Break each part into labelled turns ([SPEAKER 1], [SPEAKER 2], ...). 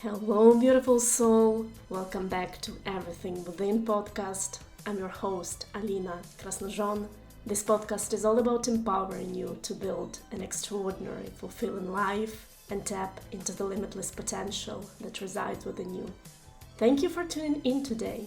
[SPEAKER 1] Hello, beautiful soul. Welcome back to Everything Within podcast. I'm your host, Alina Krasnojon. This podcast is all about empowering you to build an extraordinary, fulfilling life and tap into the limitless potential that resides within you. Thank you for tuning in today.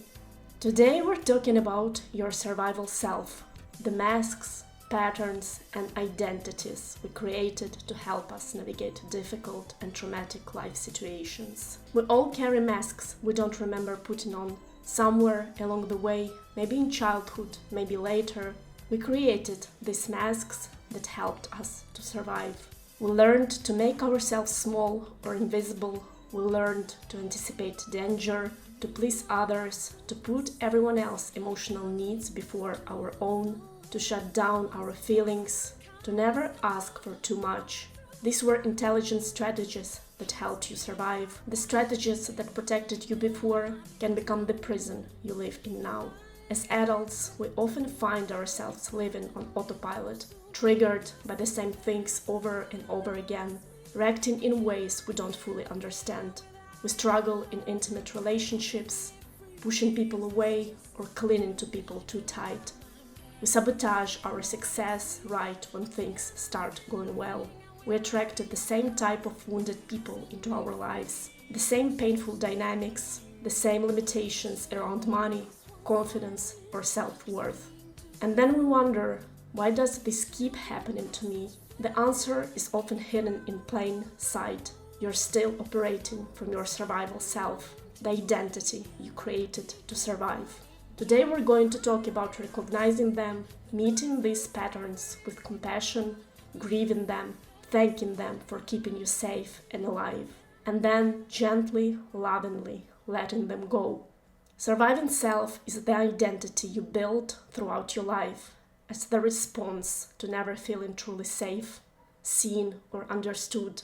[SPEAKER 1] Today we're talking about your survival self, the masks, patterns, and identities we created to help us navigate difficult and traumatic life situations. We all carry masks we don't remember putting on. Somewhere along the way, maybe in childhood, maybe later, we created these masks that helped us to survive. We learned to make ourselves small or invisible. We learned to anticipate danger, to please others, to put everyone else's emotional needs before our own, to shut down our feelings, to never ask for too much. These were intelligent strategies that helped you survive. The strategies that protected you before can become the prison you live in now. As adults, we often find ourselves living on autopilot, triggered by the same things over and over again, reacting in ways we don't fully understand. We struggle in intimate relationships, pushing people away or clinging to people too tight. We sabotage our success right when things start going well. We attracted the same type of wounded people into our lives, the same painful dynamics, the same limitations around money, confidence, or self-worth. And then we wonder, why does this keep happening to me? The answer is often hidden in plain sight. You're still operating from your survival self, the identity you created to survive. Today we're going to talk about recognizing them, meeting these patterns with compassion, grieving them, thanking them for keeping you safe and alive, and then gently, lovingly letting them go. Surviving self is the identity you build throughout your life as the response to never feeling truly safe, seen, or understood.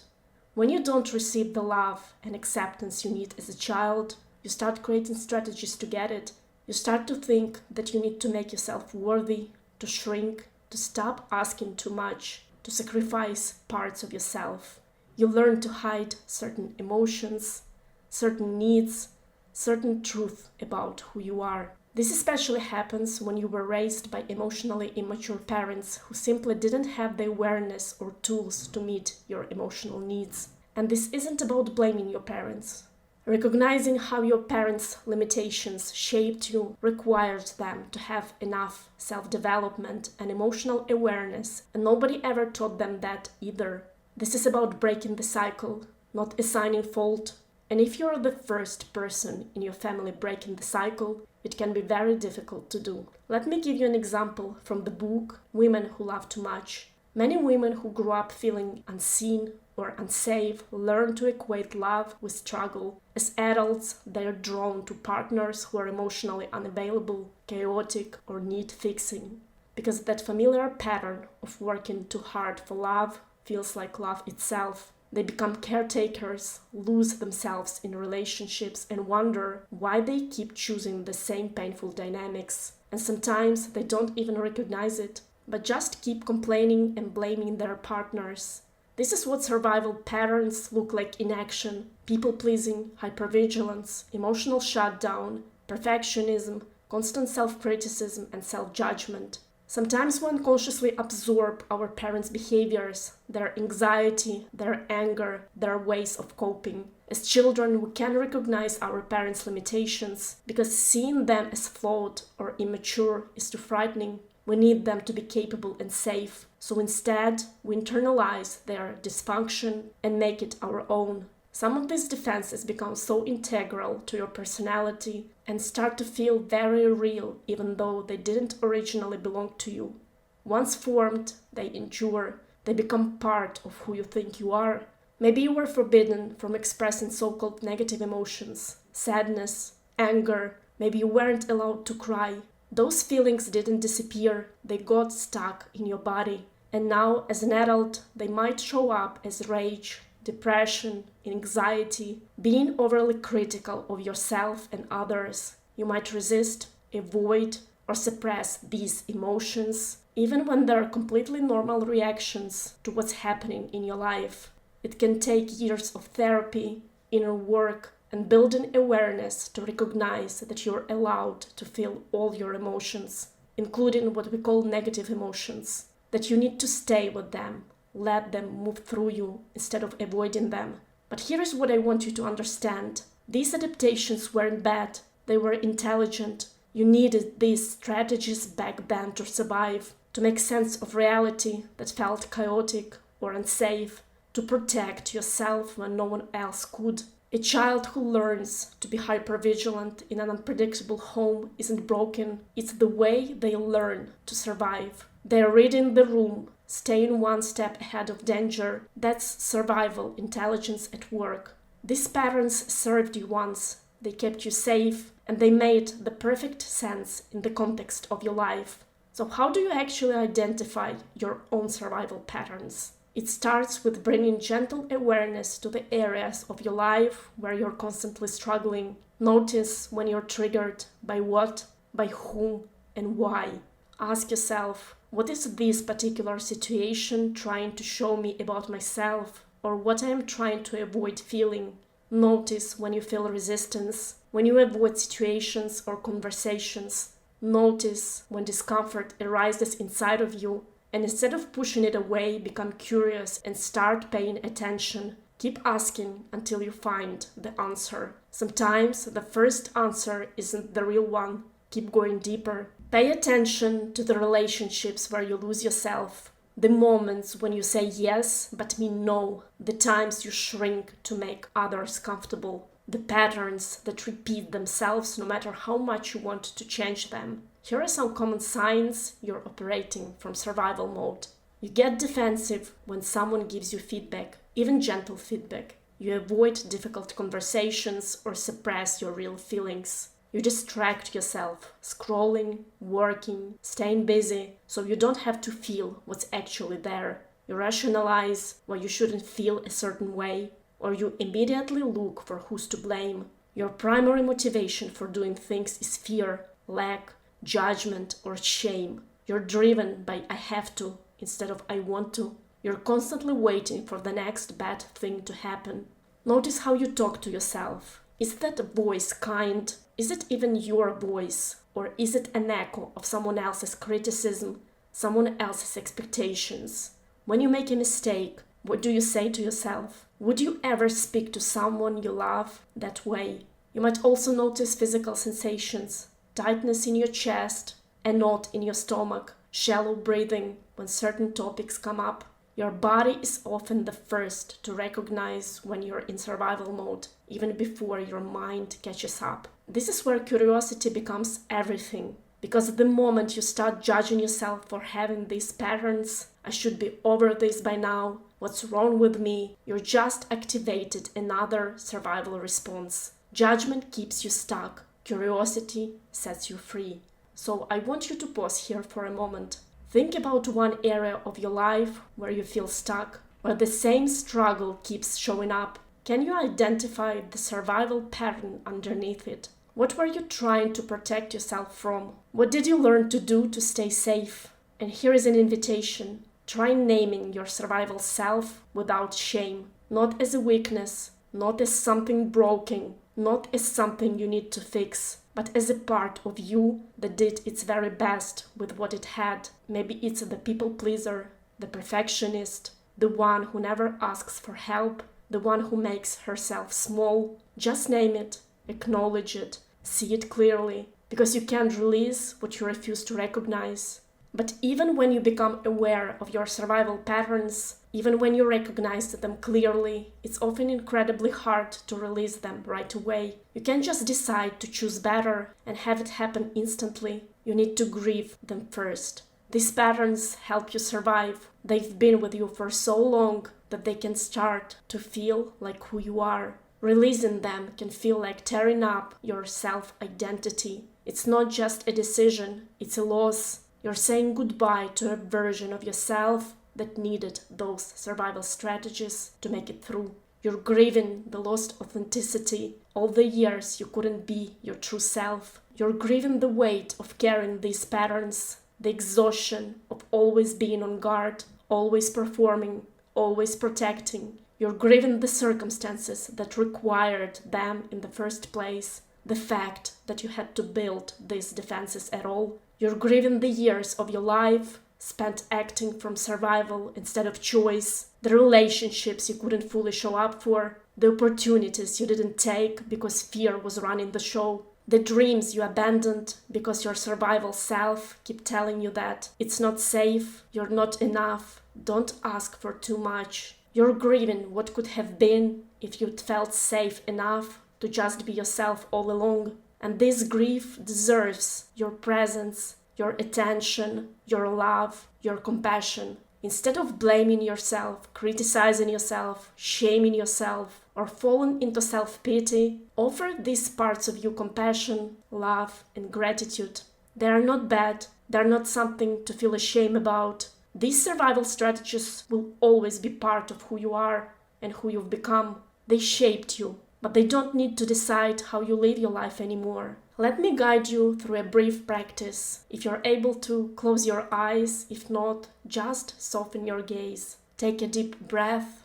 [SPEAKER 1] When you don't receive the love and acceptance you need as a child, you start creating strategies to get it. You start to think that you need to make yourself worthy, to shrink, to stop asking too much, to sacrifice parts of yourself. You learn to hide certain emotions, certain needs, certain truth about who you are. This especially happens when you were raised by emotionally immature parents who simply didn't have the awareness or tools to meet your emotional needs. And this isn't about blaming your parents. Recognizing how your parents' limitations shaped you required them to have enough self-development and emotional awareness, and nobody ever taught them that either. This is about breaking the cycle, not assigning fault. And if you're the first person in your family breaking the cycle, it can be very difficult to do. Let me give you an example from the book Women Who Love Too Much. Many women who grew up feeling unseen or unsafe learn to equate love with struggle. As adults, they are drawn to partners who are emotionally unavailable, chaotic, or need fixing. Because that familiar pattern of working too hard for love feels like love itself. They become caretakers, lose themselves in relationships, and wonder why they keep choosing the same painful dynamics. And sometimes they don't even recognize it, but just keep complaining and blaming their partners. This is what survival patterns look like in action: people-pleasing, hypervigilance, emotional shutdown, perfectionism, constant self-criticism, and self-judgment. Sometimes we unconsciously absorb our parents' behaviors, their anxiety, their anger, their ways of coping. As children, we can recognize our parents' limitations because seeing them as flawed or immature is too frightening. We need them to be capable and safe. So instead, we internalize their dysfunction and make it our own. Some of these defenses become so integral to your personality and start to feel very real even though they didn't originally belong to you. Once formed, they endure. They become part of who you think you are. Maybe you were forbidden from expressing so-called negative emotions, sadness, anger. Maybe you weren't allowed to cry. Those feelings didn't disappear, they got stuck in your body. And now, as an adult, they might show up as rage, depression, anxiety, being overly critical of yourself and others. You might resist, avoid, or suppress these emotions, even when they're completely normal reactions to what's happening in your life. It can take years of therapy, inner work, and building awareness to recognize that you're allowed to feel all your emotions, including what we call negative emotions, that you need to stay with them, let them move through you instead of avoiding them. But here is what I want you to understand. These adaptations weren't bad, they were intelligent. You needed these strategies back then to survive, to make sense of reality that felt chaotic or unsafe, to protect yourself when no one else could. A child who learns to be hypervigilant in an unpredictable home isn't broken, it's the way they learn to survive. They're reading the room, staying one step ahead of danger. That's survival intelligence at work. These patterns served you once, they kept you safe, and they made the perfect sense in the context of your life. So how do you actually identify your own survival patterns? It starts with bringing gentle awareness to the areas of your life where you're constantly struggling. Notice when you're triggered, by what, by whom, and why. Ask yourself, what is this particular situation trying to show me about myself, or what I am trying to avoid feeling? Notice when you feel resistance, when you avoid situations or conversations. Notice when discomfort arises inside of you, and instead of pushing it away, become curious and start paying attention. Keep asking until you find the answer. Sometimes the first answer isn't the real one. Keep going deeper. Pay attention to the relationships where you lose yourself. The moments when you say yes but mean no. The times you shrink to make others comfortable. The patterns that repeat themselves no matter how much you want to change them. Here are some common signs you're operating from survival mode. You get defensive when someone gives you feedback, even gentle feedback. You avoid difficult conversations or suppress your real feelings. You distract yourself, scrolling, working, staying busy, so you don't have to feel what's actually there. You rationalize why you shouldn't feel a certain way, or you immediately look for who's to blame. Your primary motivation for doing things is fear, lack, judgment, or shame. You're driven by I have to instead of I want to. You're constantly waiting for the next bad thing to happen. Notice how you talk to yourself. Is that voice kind? Is it even your voice? Or is it an echo of someone else's criticism, someone else's expectations? When you make a mistake, what do you say to yourself? Would you ever speak to someone you love that way? You might also notice physical sensations, tightness in your chest, a knot in your stomach, shallow breathing when certain topics come up. Your body is often the first to recognize when you're in survival mode, even before your mind catches up. This is where curiosity becomes everything. Because the moment you start judging yourself for having these patterns, I should be over this by now, what's wrong with me, you're just activated another survival response. Judgment keeps you stuck. Curiosity sets you free. So I want you to pause here for a moment. Think about one area of your life where you feel stuck, where the same struggle keeps showing up. Can you identify the survival pattern underneath it? What were you trying to protect yourself from? What did you learn to do to stay safe? And here is an invitation. Try naming your survival self without shame, not as a weakness, not as something broken, not as something you need to fix, but as a part of you that did its very best with what it had. Maybe it's the people pleaser, the perfectionist, the one who never asks for help, the one who makes herself small. Just name it, acknowledge it, see it clearly, because you can't release what you refuse to recognize. But even when you become aware of your survival patterns, even when you recognize them clearly, it's often incredibly hard to release them right away. You can't just decide to choose better and have it happen instantly. You need to grieve them first. These patterns help you survive. They've been with you for so long that they can start to feel like who you are. Releasing them can feel like tearing up your self-identity. It's not just a decision, it's a loss. You're saying goodbye to a version of yourself that needed those survival strategies to make it through. You're grieving the lost authenticity, all the years you couldn't be your true self. You're grieving the weight of carrying these patterns, the exhaustion of always being on guard, always performing, always protecting. You're grieving the circumstances that required them in the first place, the fact that you had to build these defenses at all. You're grieving the years of your life spent acting from survival instead of choice, the relationships you couldn't fully show up for, the opportunities you didn't take because fear was running the show, the dreams you abandoned because your survival self kept telling you that it's not safe, you're not enough, don't ask for too much. You're grieving what could have been if you'd felt safe enough to just be yourself all along. And this grief deserves your presence, your attention, your love, your compassion. Instead of blaming yourself, criticizing yourself, shaming yourself, or falling into self-pity, offer these parts of you compassion, love, and gratitude. They are not bad, they are not something to feel ashamed about. These survival strategies will always be part of who you are and who you've become. They shaped you, but they don't need to decide how you live your life anymore. Let me guide you through a brief practice. If you're able to, close your eyes. If not, just soften your gaze. Take a deep breath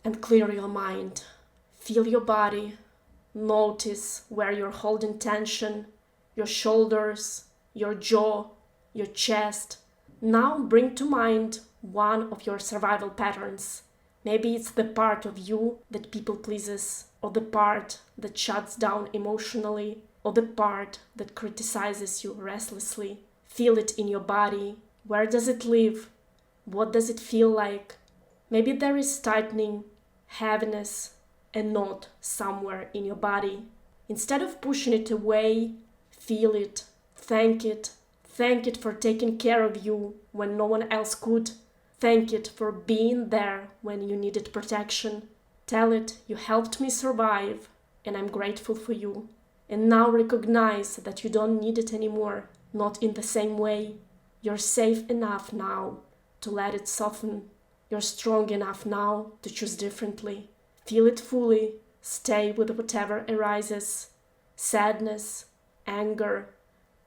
[SPEAKER 1] and clear your mind. Feel your body. Notice where you're holding tension, your shoulders, your jaw, your chest. Now bring to mind one of your survival patterns. Maybe it's the part of you that people pleases, or the part that shuts down emotionally, or the part that criticizes you restlessly. Feel it in your body. Where does it live? What does it feel like? Maybe there is tightening, heaviness, a knot somewhere in your body. Instead of pushing it away, feel it, thank it. Thank it for taking care of you when no one else could. Thank it for being there when you needed protection. Tell it, you helped me survive, and I'm grateful for you. And now recognize that you don't need it anymore, not in the same way. You're safe enough now to let it soften. You're strong enough now to choose differently. Feel it fully. Stay with whatever arises. Sadness, anger,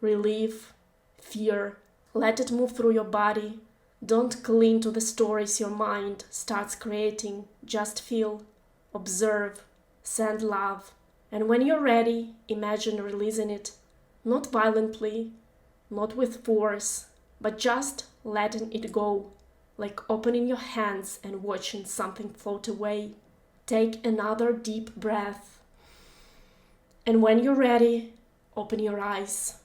[SPEAKER 1] relief, fear. Let it move through your body. Don't cling to the stories your mind starts creating. Just feel, observe, send love. And when you're ready, imagine releasing it. Not violently, not with force, but just letting it go. Like opening your hands and watching something float away. Take another deep breath. And when you're ready, open your eyes.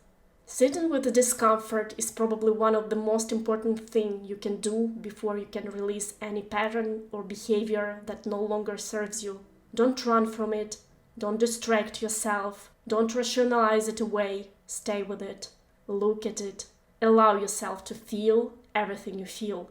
[SPEAKER 1] Sitting with the discomfort is probably one of the most important things you can do before you can release any pattern or behavior that no longer serves you. Don't run from it. Don't distract yourself. Don't rationalize it away. Stay with it. Look at it. Allow yourself to feel everything you feel.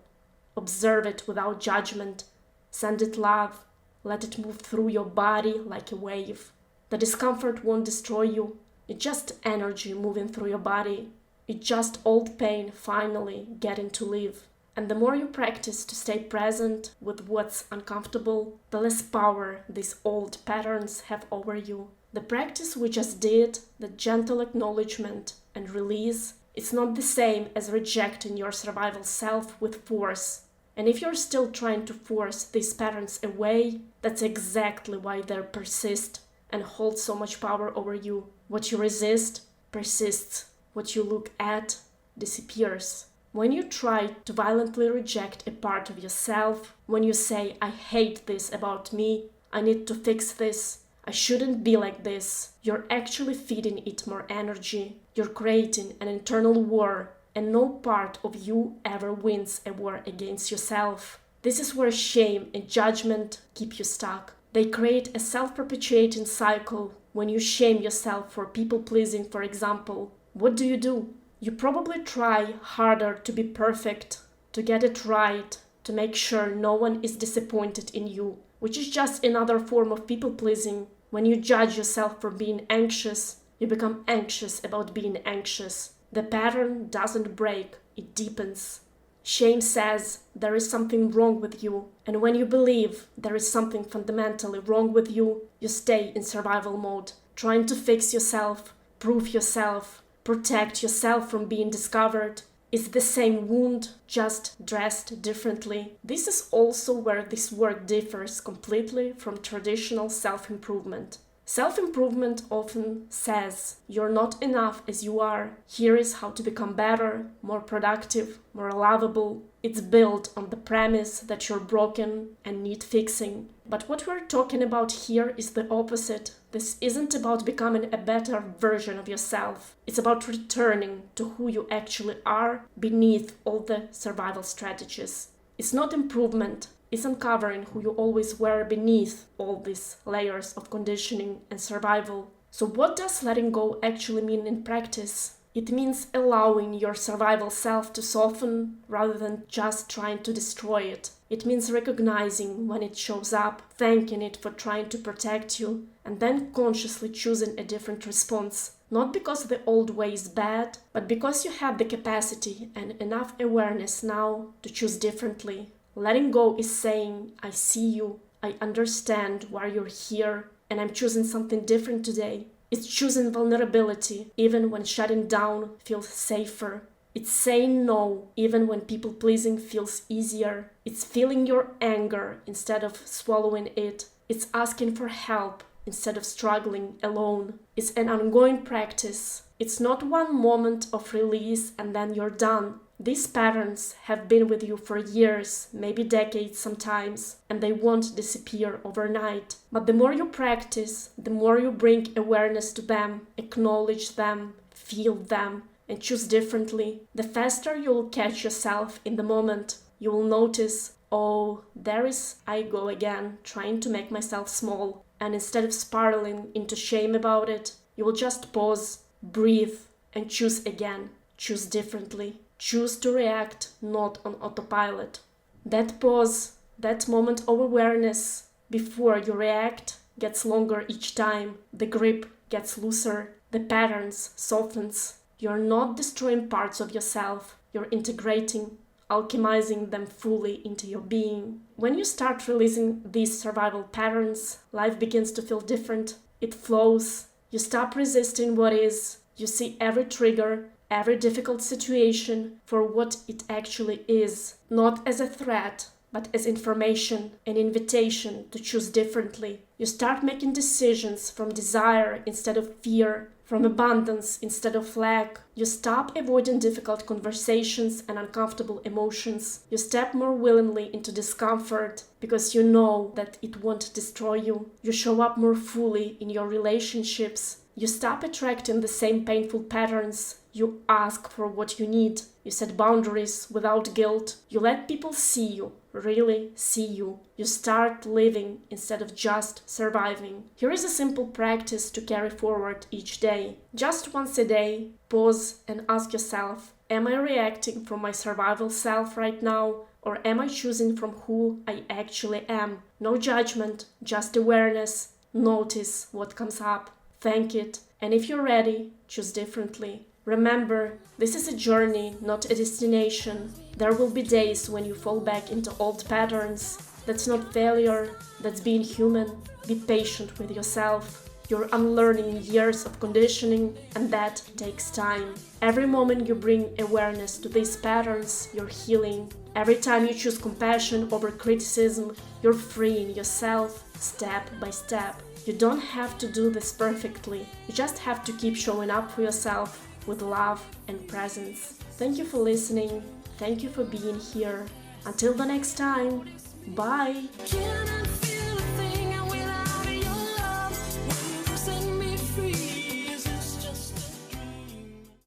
[SPEAKER 1] Observe it without judgment. Send it love. Let it move through your body like a wave. The discomfort won't destroy you. It's just energy moving through your body. It's just old pain finally getting to live. And the more you practice to stay present with what's uncomfortable, the less power these old patterns have over you. The practice we just did, the gentle acknowledgement and release, it's not the same as rejecting your survival self with force. And if you're still trying to force these patterns away, that's exactly why they persist and hold so much power over you. What you resist persists. What you look at disappears. When you try to violently reject a part of yourself, when you say, I hate this about me, I need to fix this, I shouldn't be like this, you're actually feeding it more energy. You're creating an internal war, and no part of you ever wins a war against yourself. This is where shame and judgment keep you stuck. They create a self-perpetuating cycle. When you shame yourself for people-pleasing, for example, what do? You probably try harder to be perfect, to get it right, to make sure no one is disappointed in you, which is just another form of people-pleasing. When you judge yourself for being anxious, you become anxious about being anxious. The pattern doesn't break, it deepens. Shame says there is something wrong with you, and when you believe there is something fundamentally wrong with you, you stay in survival mode, trying to fix yourself, prove yourself, protect yourself from being discovered. It's the same wound, just dressed differently. This is also where this word differs completely from traditional self-improvement. Self-improvement often says, you're not enough as you are. Here is how to become better, more productive, more lovable. It's built on the premise that you're broken and need fixing. But what we're talking about here is the opposite. This isn't about becoming a better version of yourself. It's about returning to who you actually are beneath all the survival strategies. It's not improvement. It's uncovering who you always were beneath all these layers of conditioning and survival. So what does letting go actually mean in practice? It means allowing your survival self to soften rather than just trying to destroy it. It means recognizing when it shows up, thanking it for trying to protect you, and then consciously choosing a different response. Not because the old way is bad, but because you have the capacity and enough awareness now to choose differently. Letting go is saying, I see you, I understand why you're here, and I'm choosing something different today. It's choosing vulnerability, even when shutting down feels safer. It's saying no, even when people-pleasing feels easier. It's feeling your anger instead of swallowing it. It's asking for help instead of struggling alone. It's an ongoing practice. It's not one moment of release and then you're done. These patterns have been with you for years, maybe decades sometimes, and they won't disappear overnight. But the more you practice, the more you bring awareness to them, acknowledge them, feel them, and choose differently, the faster you'll catch yourself in the moment. You will notice, oh, there is I go again, trying to make myself small. And instead of spiraling into shame about it, you will just pause, breathe, and choose again. Choose differently. Choose to react not on autopilot. That pause, that moment of awareness before you react gets longer each time. The grip gets looser. The patterns softens. You're not destroying parts of yourself. You're integrating, alchemizing them fully into your being. When you start releasing these survival patterns, life begins to feel different. It flows. You stop resisting what is. You see every trigger, every difficult situation for what it actually is, not as a threat, but as information, an invitation to choose differently. You start making decisions from desire instead of fear, from abundance instead of lack. You stop avoiding difficult conversations and uncomfortable emotions. You step more willingly into discomfort because you know that it won't destroy you. You show up more fully in your relationships. You stop attracting the same painful patterns. You ask for what you need. You set boundaries without guilt. You let people see you, really see you. You start living instead of just surviving. Here is a simple practice to carry forward each day. Just once a day, pause and ask yourself, am I reacting from my survival self right now? Or am I choosing from who I actually am? No judgment, just awareness. Notice what comes up. Thank it. And if you're ready, choose differently. Remember, this is a journey, not a destination. There will be days when you fall back into old patterns. That's not failure, that's being human. Be patient with yourself. You're unlearning years of conditioning, and that takes time. Every moment you bring awareness to these patterns, you're healing. Every time you choose compassion over criticism, you're freeing yourself step by step. You don't have to do this perfectly. You just have to keep showing up for yourself with love and presence. Thank you for listening. Thank you for being here. Until the next time. Bye.